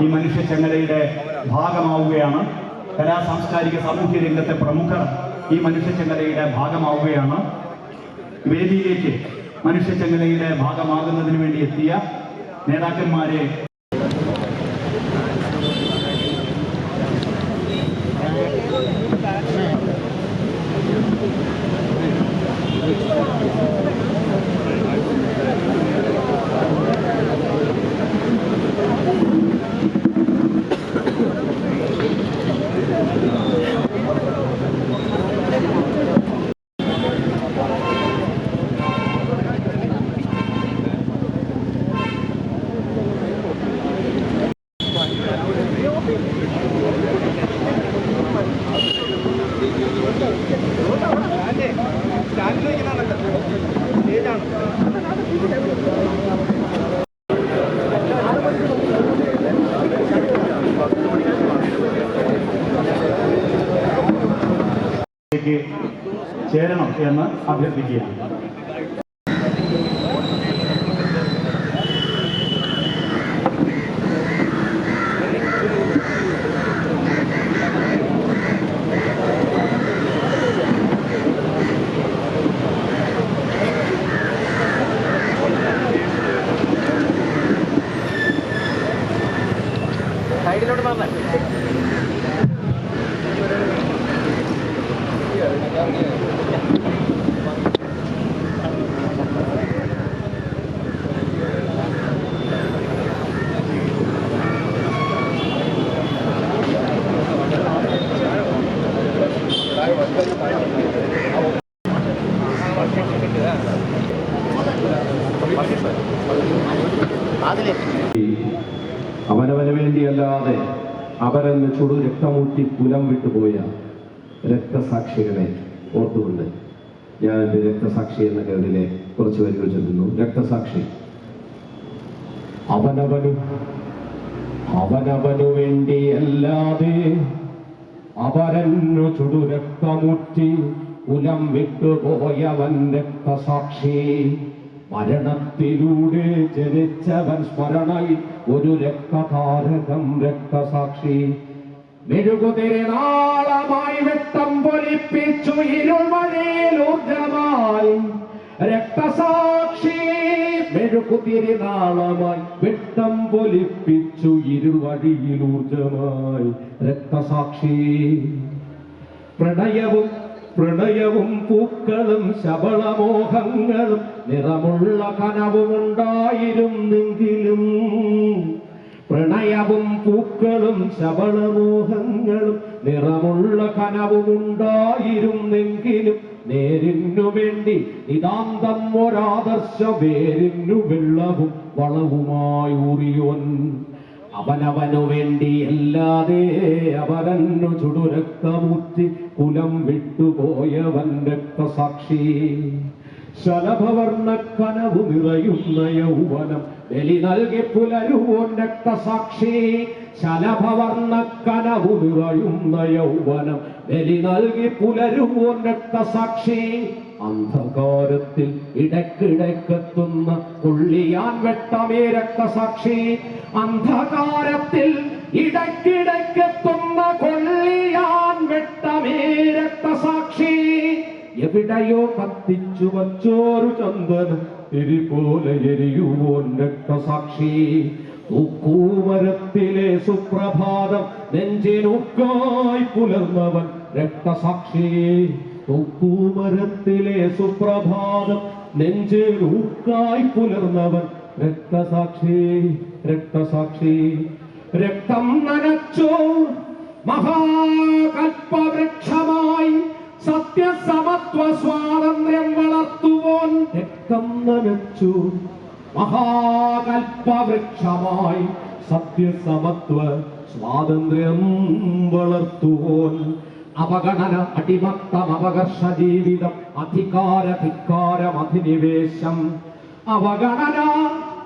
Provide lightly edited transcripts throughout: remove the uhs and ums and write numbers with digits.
ഈ മനുഷ്യച്ചങ്ങലയുടെ ഭാഗമാവുകയാണ്. കലാ സാംസ്കാരിക സാമൂഹ്യ രംഗത്തെ പ്രമുഖർ ഈ മനുഷ്യച്ചങ്ങലയുടെ ഭാഗമാവുകയാണ്. വേദിയിലേക്ക് മനുഷ്യച്ചങ്ങലയുടെ ഭാഗമാകുന്നതിന് വേണ്ടി എത്തിയ നേതാക്കന്മാരെ ചേരണം എന്ന് അഭ്യർത്ഥിക്കുകയാണ്. സൈഡിലോട്ട് മാറാം. അവനവന് വേണ്ടിയല്ലാതെ അവരെന്ന് ചുടു രക്തമൂറ്റി കുലം വിട്ടുപോയ രക്തസാക്ഷികളെ ഓർത്തുകൊണ്ട് ഞാൻ എൻ്റെ രക്തസാക്ഷി എന്ന കവിതയിലെ കുറച്ച് വരികൾ ചൊല്ലുന്നു. രക്തസാക്ഷി. അവനവനു വേണ്ടിയല്ലാതെ അവരെന്നു ചുടു രക്തമൂറ്റി കുലം വിട്ടുപോയവൻ രക്തസാക്ഷി. മരണത്തിലൂടെ ജനിച്ചവൻ സ്മരണയിൽ ഒരു രക്തതാരകം രക്തസാക്ഷി. മെഴുകുതിരിനാളമായി വെട്ടം പൊലിപ്പിച്ചു ഇരുൾവഴിയിലൂർജമായി രക്തസാക്ഷി. മെഴുകുതിരിനാളമായി വെട്ടം പൊലിപ്പിച്ചു ഇരുൾവഴിയിലൂർജമായി രക്തസാക്ഷി. പ്രണയവും പൂക്കളും ശബളമോഹങ്ങളും നിറമുള്ള കനവുമുണ്ടായിരുന്നെങ്കിലും പ്രണയവും പൂക്കളും ശബളമോഹങ്ങളും നിറമുള്ള കനവുമുണ്ടായിരുന്നെങ്കിലും നേരിനു വേണ്ടി നിതാന്തം ഒരാദർശ വേരിനു വെള്ളവും വളവുമായി ഊറിയോൻ. അവനവനു വേണ്ടിയല്ലാതെ അവരന്നു ചുടുരക്തമൂറ്റി കുലം വിട്ടുപോയവൻ രക്തസാക്ഷി. ശലഭവർണ്ണ കനവു നിറയുന്ന യൗവനം ബലി നൽകി പുലരുവോൻ രക്തസാക്ഷി. ശലഭവർണ്ണ കനവു നിറയുന്ന യൗവനം ബലി നൽകി പുലരുവോൻ രക്തസാക്ഷി. അന്ധകാരത്തിൽ ഇടക്കിടക്കെത്തുന്ന കൊള്ളിയാൻ വെട്ടമേ രക്തസാക്ഷി. അന്ധകാരത്തിൽ ഇടക്കിടക്കെത്തുന്ന കൊള്ളിയാൻ വെട്ടമേ രക്തസാക്ഷി. എവിടെയോ കത്തിച്ചു വച്ചോരു ചന്ദനം തിരി പോലെ എരിയുവോൻ രക്തസാക്ഷി. തൂക്കൂമരത്തിലെ സുപ്രഭാതം നെഞ്ചിനുക്കായി പുലർന്നവൻ രക്തസാക്ഷി. തൂക്കൂമരത്തിലെ സുപ്രഭാതം നെഞ്ചിനുക്കായി പുലർന്നവൻ രക്തസാക്ഷി. രക്തസാക്ഷി. രക്തം നനച്ചു മഹാകൽപവൃക്ഷമായി സത്യസമത്വ സ്വാതന്ത്ര്യം വളർത്തുവോൻ. രക്തം നനച്ചു മഹാകൽപവൃക്ഷമായി സത്യസമത്വ സ്വാതന്ത്ര്യം വളർത്തുവോൻ. അവഗണന, അടിമത്തം, അപകർഷ ജീവിതം, അധികാരം, അധിനിവേശം. അവഗണന,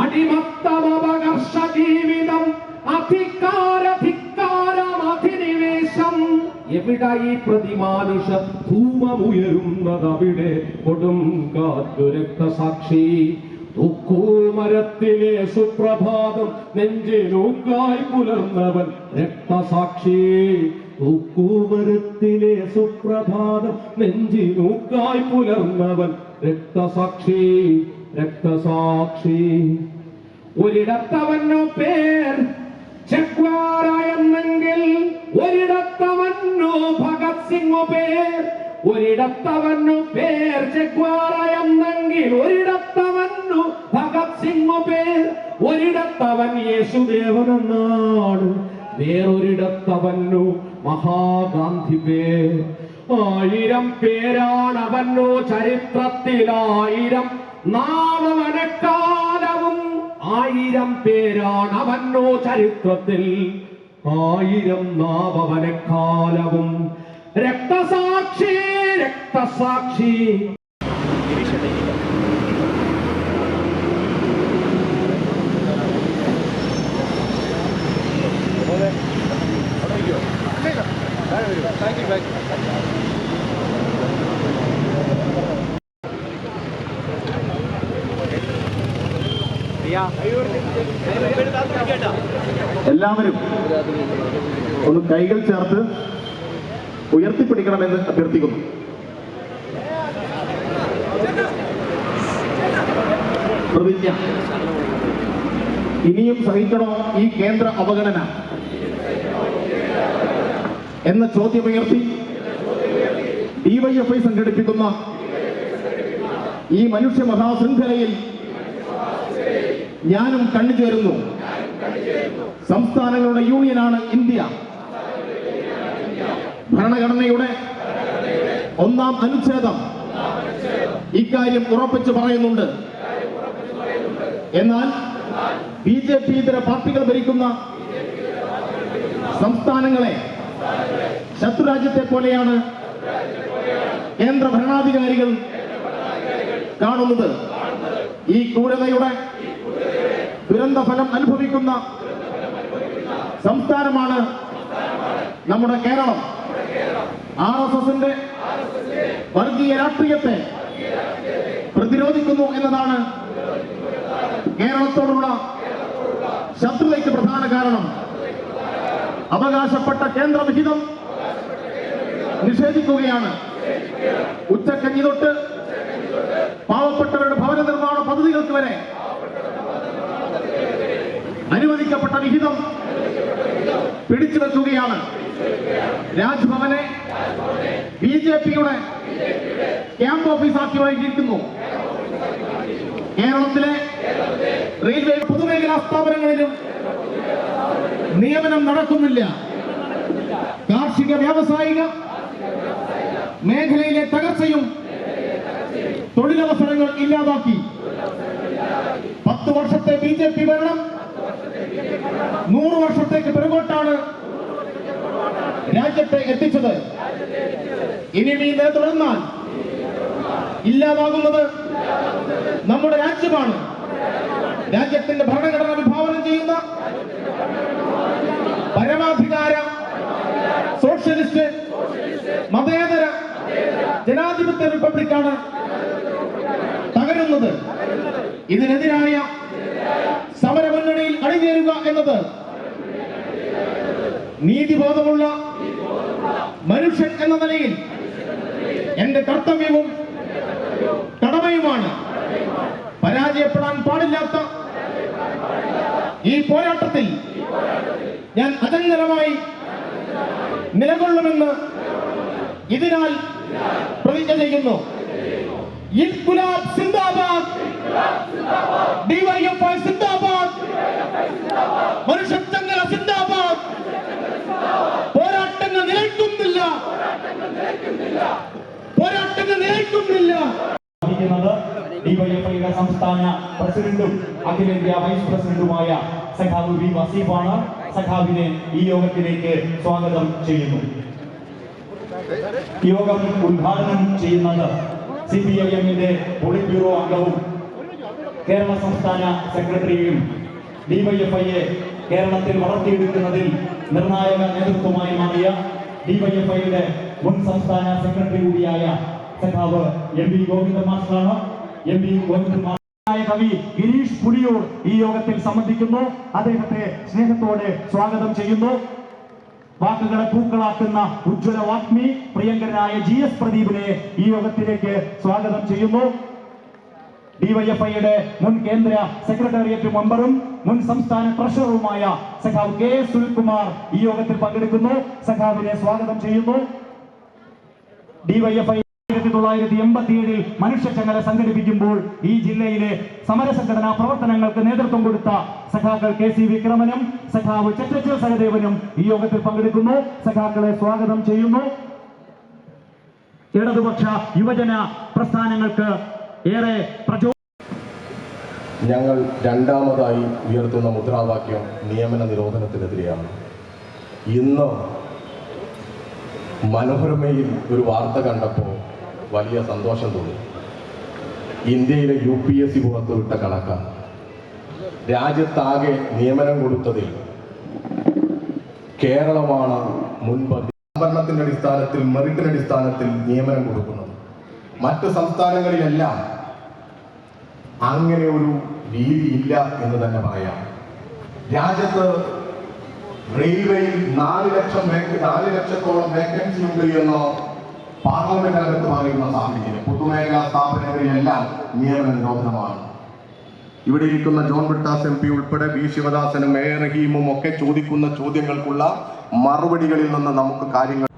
അടിമത്തം, അപകർഷ ജീവിതം, അധികാരം, അധിനിവേശം. എവിടെ ഈ പ്രതിമാനുഷ ധൂമമുയരുന്നതവിടെ കൊടും കാറ്റു രക്തസാക്ഷി. തൂക്കൂമരത്തിലെ സുപ്രഭാതം നെഞ്ചിനൂക്കായി പുലർന്നവൻ രക്തസാക്ഷി. തൂക്കൂമരത്തിലെ സുപ്രഭാതം നെഞ്ചിനൂക്കായി പുലർന്നവൻ രക്തസാക്ഷി. രക്തസാക്ഷി. ഒരിടത്തവനു പേർ ചെഗ്വാര എന്നെങ്കിൽ ഒരിടത്തവനു ഭഗത് സിംഗ് പേർ. ഒരിടത്തവനു പേർ ചെഗ്വാര എന്നെങ്കിൽ ഒരിടത്തവനു ഭഗത് സിംഗ് പേർ. ഒരിടത്തവൻ യേശുദേവൻ എന്നാണ്, വേറൊരിടത്തവനു മഹാഗാന്ധി പേർ. 1000 പേരാണവനു ചരിത്രത്തിൽ, 1000 നാമവനക്കാലവും. 1000 പേരാണവനു ചരിത്രത്തിൽ, 1000 നാമവനക്കാലവും. രക്തസാക്ഷി. രക്തസാക്ഷി. എല്ലാവരും ഒന്ന് കൈകൾ ചേർത്ത് ഉയർത്തിപ്പിടിക്കണമെന്ന് അഭ്യർത്ഥിക്കുന്നു. പ്രതിജ്ഞ. ഇനിയും സഹിക്കണോ ഈ കേന്ദ്ര അവഗണന എന്ന ചോദ്യമുയർത്തി ഡിവൈഎഫ്ഐ സംഘടിപ്പിക്കുന്ന ഈ മനുഷ്യ മഹാശൃംഖലയിൽ ഞാനും കണ്ണുചേരുന്നു. സംസ്ഥാനങ്ങളുടെ യൂണിയനാണ് ഇന്ത്യ. ഭരണഘടനയുടെ 1-ാം അനുച്ഛേദം ഇക്കാര്യം ഉറപ്പിച്ചു പറയുന്നുണ്ട്. എന്നാൽ BJP ഇതര പാർട്ടികൾ ഭരിക്കുന്ന സംസ്ഥാനങ്ങളെ ശത്രുരാജ്യത്തെ പോലെയാണ് കേന്ദ്ര ഭരണാധികാരികൾ കാണുന്നത്. ഈ ക്രൂരതയുടെ ദുരന്തഫലം അനുഭവിക്കുന്ന സംസ്ഥാനമാണ് നമ്മുടെ കേരളം. RSSന്റെ വർഗീയ രാഷ്ട്രീയത്തെ പ്രതിരോധിക്കുന്നു എന്നതാണ് കേരളത്തോടുള്ള ശത്രുതയ്ക്ക് പ്രധാന കാരണം. അവകാശപ്പെട്ട കേന്ദ്ര വിഹിതം നിഷേധിക്കുകയാണ്. ഉച്ചക്കഞ്ഞി തൊട്ട് പാവപ്പെട്ടവരുടെ ഭവന നിർമ്മാണ പദ്ധതികൾക്ക് വരെ അനുവദിക്കപ്പെട്ട വിഹിതം പിടിച്ചു വെക്കുകയാണ്. രാജ്ഭവനെ BJPയുടെ ക്യാമ്പ് ഓഫീസാക്കി മാറ്റിയിരിക്കുന്നു. കേരളത്തിലെ റെയിൽവേ പൊതുമേഖലാ സ്ഥാപനങ്ങളിലും നിയമനം നടക്കുന്നില്ല. കാർഷിക വ്യാവസായിക മേഖലയിലെ തകർച്ചയും തൊഴിലവസരങ്ങൾ ഇല്ലാതാക്കി. 10 വർഷത്തെ BJP ഭരണം 100 വർഷത്തേക്ക് പിറകോട്ടാണ് രാജ്യത്തെ എത്തിച്ചത്. ഇനിയും ഈ നില തുടർന്നാൽ ഇല്ലാതാകുന്നത് നമ്മുടെ രാജ്യമാണ്. രാജ്യത്തിന്റെ ഭരണഘടന വിഭാവനം ചെയ്യുന്ന പരമാധികാര സോഷ്യലിസ്റ്റ് മതേതര ജനാധിപത്യ റിപ്പബ്ലിക്കാണ് തകരുന്നത്. ഇതിനെതിരായ സമരമുന്നണിയിൽ അണിചേരുക എന്നത് നീതിബോധമുള്ള മനുഷ്യൻ എന്ന നിലയിൽ എന്റെ കർത്തവ്യവും കടമയുമാണ്. പരാജയപ്പെടാൻ പാടില്ലാത്ത ഈ പോരാട്ടത്തിൽ ഞാൻ അചഞ്ചലമായി നിലകൊള്ളുമെന്ന് ഇതിനാൽ പ്രതിജ്ഞ ചെയ്യുന്നു. ഇൻകുലാബ് സിന്ദാബാദ്, ഡിവൈഎഫ്ഐ സിന്ദാബാദ്, മനുഷ്യച്ചങ്ങല സിന്ദാബാദ്. പോരാട്ടങ്ങൾ നിലയ്ക്കുന്നില്ല, പോരാട്ടങ്ങൾ നിലയ്ക്കുന്നില്ല. ഡിവൈഎഫ്ഐയുടെ സംസ്ഥാന പ്രസിഡന്റും അഖിലേന്ത്യാ വൈസ് പ്രസിഡന്റുമായ സഖാവ് വി വസീഫാണ്. സഖാവിനെ ഈ യോഗത്തിലേക്ക് സ്വാഗതം ചെയ്യുന്നു. യോഗം ഉദ്ഘാടനം ചെയ്യുന്നത് CPIMന്റെ പോളിറ്റ് ബ്യൂറോ അംഗവും കേരള സംസ്ഥാന സെക്രട്ടറിയും ഡിവൈഎഫ്ഐയെ കേരളത്തിൽ വളർത്തിയെടുക്കുന്നതിൽ നിർണായക നേതൃത്വമായി മാറിയ ഡിവൈഎഫ്ഐയുടെ മുൻ സംസ്ഥാന സെക്രട്ടറി കൂടിയായ സഖാവ് MV ഗോവിന്ദൻ മാസ്റ്ററാണ്. MV ഗോവിന്ദൻ കവി ഗിരീഷ് പുലിയൂർ ഈ യോഗത്തിൽ സംബന്ധിക്കുന്നു. അദ്ദേഹത്തെ സ്നേഹത്തോടെ സ്വാഗതം ചെയ്യുന്നു. വാക്കുകളെ പൂക്കളാക്കുന്ന ഉജ്ജ്വല വാഗ്മി പ്രിയങ്കരനായ GS പ്രദീപിനെ ഈ യോഗത്തിലേക്ക് സ്വാഗതം ചെയ്യുന്നു. ഡിവൈഎഫ്ഐയുടെ മുൻ കേന്ദ്ര സെക്രട്ടേറിയറ്റ് മെമ്പറും മുൻ സംസ്ഥാന ട്രഷററുമായ സഖാവ് കെ സുനിൽകുമാർ ഈ യോഗത്തിൽ പങ്കെടുക്കുന്നു. സഖാവിനെ സ്വാഗതം ചെയ്യുന്നു. ഡിവൈഎഫ്ഐ 1987 മനുഷ്യച്ചങ്ങല സംഘടിപ്പിക്കുമ്പോൾ ഈ ജില്ലയിലെ സമരസംഘടനാ പ്രവർത്തനങ്ങൾക്ക് നേതൃത്വം കൊടുത്ത സഖാക്കൾ KC വിക്രമനും സഖാവ് ചെറ്റച്ചൽ സഹദേവനും ഈ യോഗത്തിൽ പങ്കെടുക്കുന്നു. സഖാക്കളെ സ്വാഗതം ചെയ്യുന്നു. ഇടതുപക്ഷ യുവജന പ്രസ്ഥാനങ്ങൾക്ക് ഏറെ ഞങ്ങൾ രണ്ടാമതായി ഉയർത്തുന്ന മുദ്രാവാക്യം നിയമന നിരോധനത്തിനെതിരെയാണ്. ഇന്ന് മനോരമയിൽ ഒരു വാർത്ത കണ്ടപ്പോൾ വലിയ സന്തോഷം തോന്നി. ഇന്ത്യയിലെ UPSC പുറത്തുവിട്ട കണക്കാണ്. രാജ്യത്താകെ നിയമനം കൊടുത്തതിൽ കേരളമാണ് മുൻപന്തി. സംവരണത്തിൻ്റെ അടിസ്ഥാനത്തിൽ, മെറിറ്റിൻ്റെ അടിസ്ഥാനത്തിൽ നിയമനം കൊടുക്കുന്നത്. മറ്റ് സംസ്ഥാനങ്ങളിലെല്ലാം അങ്ങനെ ഒരു രീതി ഇല്ല എന്ന് തന്നെ പറയാം. രാജ്യത്ത് റെയിൽവേയിൽ 4 ലക്ഷത്തോളം വേക്കൻസി ഉണ്ട് എന്ന് പാർലമെന്റ് അകത്ത് പറയുന്ന സാഹചര്യം പൊതുമേഖലാ സ്ഥാപനങ്ങളിലെല്ലാം നിയമന നിരോധനമാണ്. ഇവിടെ ഇരിക്കുന്ന ജോൺ ബ്രിട്ടാസ് MP ഉൾപ്പെടെ B ശിവദാസനും A റഹീമും ഒക്കെ ചോദിക്കുന്ന ചോദ്യങ്ങൾക്കുള്ള മറുപടികളിൽ നിന്ന് നമുക്ക് കാര്യങ്ങൾ